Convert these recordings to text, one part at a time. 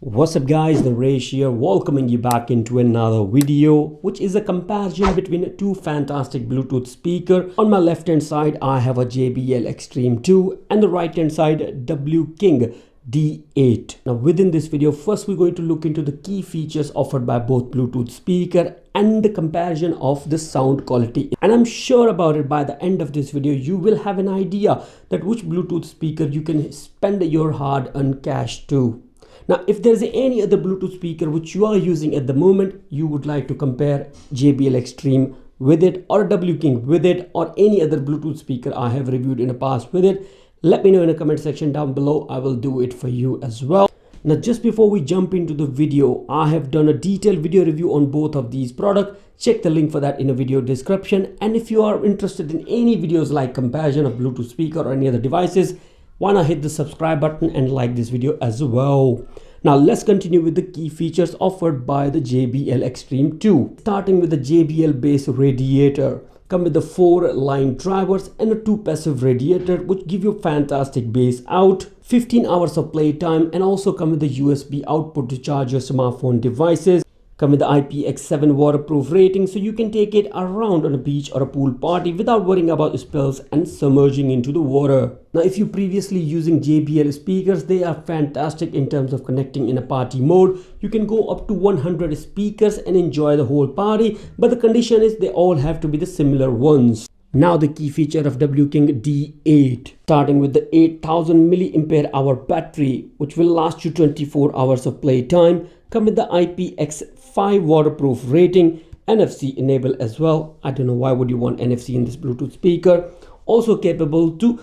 What's up guys, Naresh here, welcoming you back into another video, which is a comparison between two fantastic Bluetooth speaker. On my left hand side I have a JBL Xtreme 2 and the right hand side wking D8. Now within this video, first we're going to look into the key features offered by both Bluetooth speaker and the comparison of the sound quality. And I'm sure about it, by the end of this video you will have an idea that which Bluetooth speaker you can spend your hard-earned cash to. Now, if there's any other Bluetooth speaker which you are using at the moment, you would like to compare JBL Xtreme with it or wking with it or any other Bluetooth speaker I have reviewed in the past with it, let me know in the comment section down below. I will do it for you as well. Now, just before we jump into the video, I have done a detailed video review on both of these products. Check the link for that in the video description. And if you are interested in any videos like comparison of Bluetooth speaker or any other devices, why not hit the subscribe button and like this video as well. Now let's continue with the key features offered by the JBL Xtreme 2. Starting with the JBL base radiator. Come with the 4 line drivers and a 2 passive radiator which give you fantastic bass out, 15 hours of playtime, and also come with the USB output to charge your smartphone devices. Come with the IPX7 waterproof rating, so you can take it around on a beach or a pool party without worrying about spills and submerging into the water. Now if you previously using JBL speakers, they are fantastic in terms of connecting in a party mode. You can go up to 100 speakers and enjoy the whole party, but the condition is they all have to be the similar ones. Now the key feature of wking D8, starting with the 8000 mAh battery which will last you 24 hours of playtime. Come with the IPX5 waterproof rating, NFC enable as well. I don't know why would you want NFC in this Bluetooth speaker. Also capable to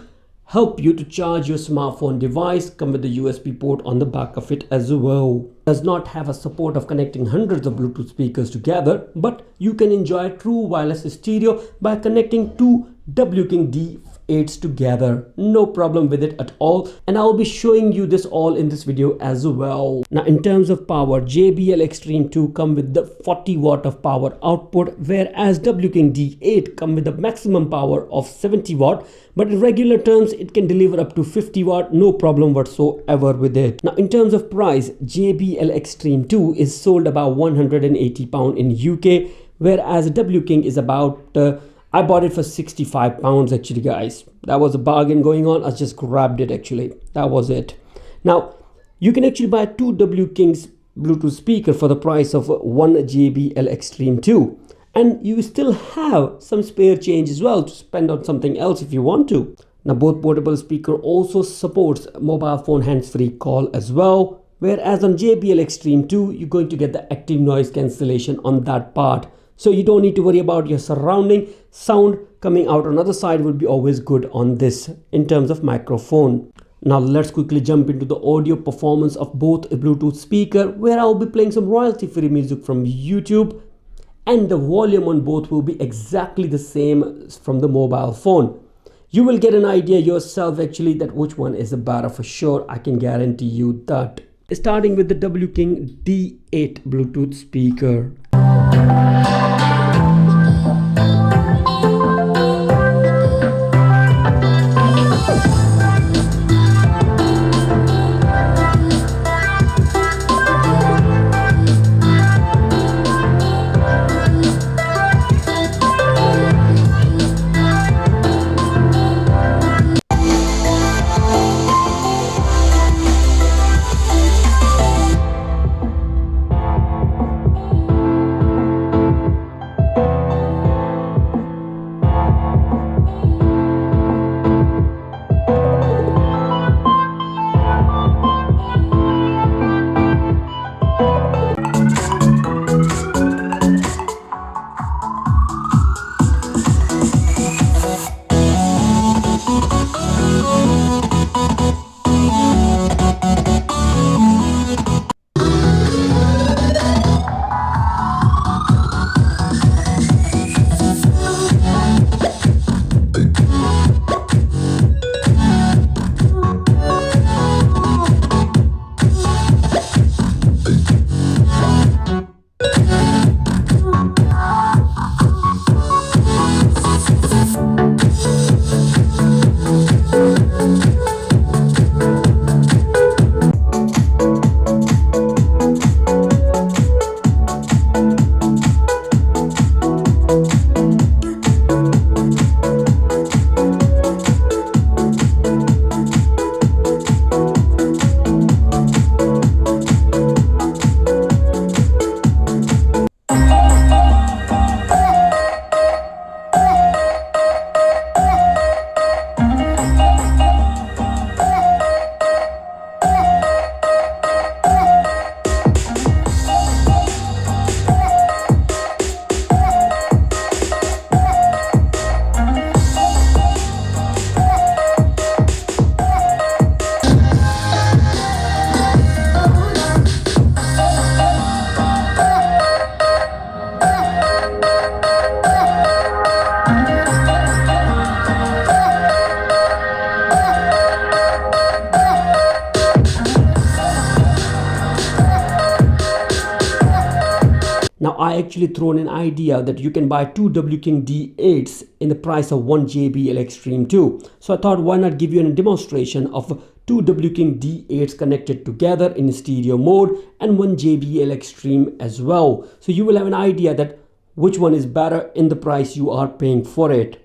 help you to charge your smartphone device. Come with the USB port on the back of it as well. Does not have a support of connecting hundreds of Bluetooth speakers together, but you can enjoy true wireless stereo by connecting two wking D8s together. No problem with it at all, and I'll be showing you this all in this video as well. Now in terms of power, JBL Xtreme 2 come with the 40 watt of power output, whereas wking D8 come with the maximum power of 70 watt, but in regular terms it can deliver up to 50 watt, no problem whatsoever with it. Now in terms of price, JBL Xtreme 2 is sold about £180 in UK, whereas wking is about I bought it for £65 actually, guys. That was a bargain going on. I just grabbed it actually. That was it. Now you can actually buy two wking's Bluetooth speaker for the price of one JBL Xtreme 2, and you still have some spare change as well to spend on something else if you want to. Now both portable speaker also supports mobile phone hands-free call as well, whereas on JBL Xtreme 2 you're going to get the active noise cancellation on that part. So you don't need to worry about your surrounding sound coming out. On the other side would be always good on this in terms of microphone. Now let's quickly jump into the audio performance of both a Bluetooth speaker, where I'll be playing some royalty free music from YouTube, and the volume on both will be exactly the same from the mobile phone. You will get an idea yourself actually that which one is the better for sure. I can guarantee you that. Starting with the wking D8 Bluetooth speaker. Now I actually thrown an idea that you can buy two wking D8s in the price of one JBL Xtreme 2. So I thought, why not give you a demonstration of two wking D8s connected together in stereo mode and one JBL Xtreme as well. So you will have an idea that which one is better in the price you are paying for it.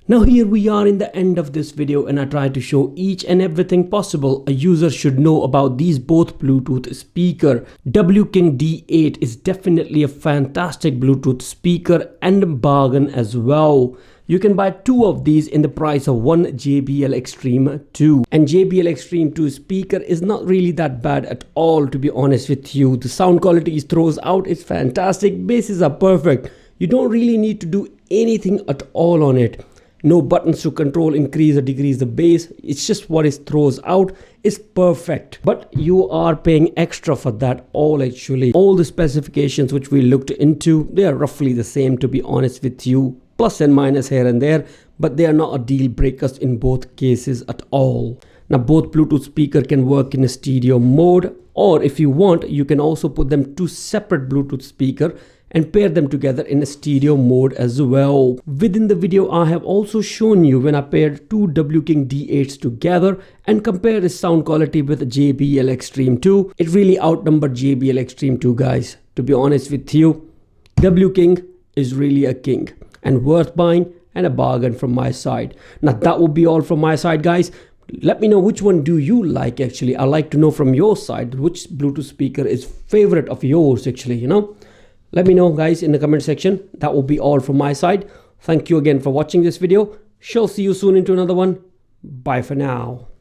Now here we are in the end of this video, and I tried to show each and everything possible a user should know about these both Bluetooth speaker. wking D8 is definitely a fantastic Bluetooth speaker and a bargain as well. You can buy two of these in the price of one JBL Xtreme 2. And JBL Xtreme 2 speaker is not really that bad at all, to be honest with you. The sound quality it throws out is fantastic. Basses are perfect. You don't really need to do anything at all on it. No buttons to control, increase or decrease the bass. It's just what it throws out is perfect. But you are paying extra for that all actually. All the specifications which we looked into, they are roughly the same, to be honest with you. Plus and minus here and there, but they are not a deal breakers in both cases at all. Now both Bluetooth speaker can work in a stereo mode, or if you want, you can also put them two separate Bluetooth speaker and pair them together in a stereo mode as well. Within the video, I have also shown you when I paired two wking D8s together and compared the sound quality with JBL Xtreme 2. It really outnumbered JBL Xtreme 2, guys. To be honest with you, wking is really a king and worth buying and a bargain from my side. Now that will be all from my side, guys. Let me know which one do you like actually. I like to know from your side which Bluetooth speaker is favorite of yours actually, you know. Let me know, guys, in the comment section. That will be all from my side. Thank you again for watching this video. Shall see you soon into another one. Bye for now.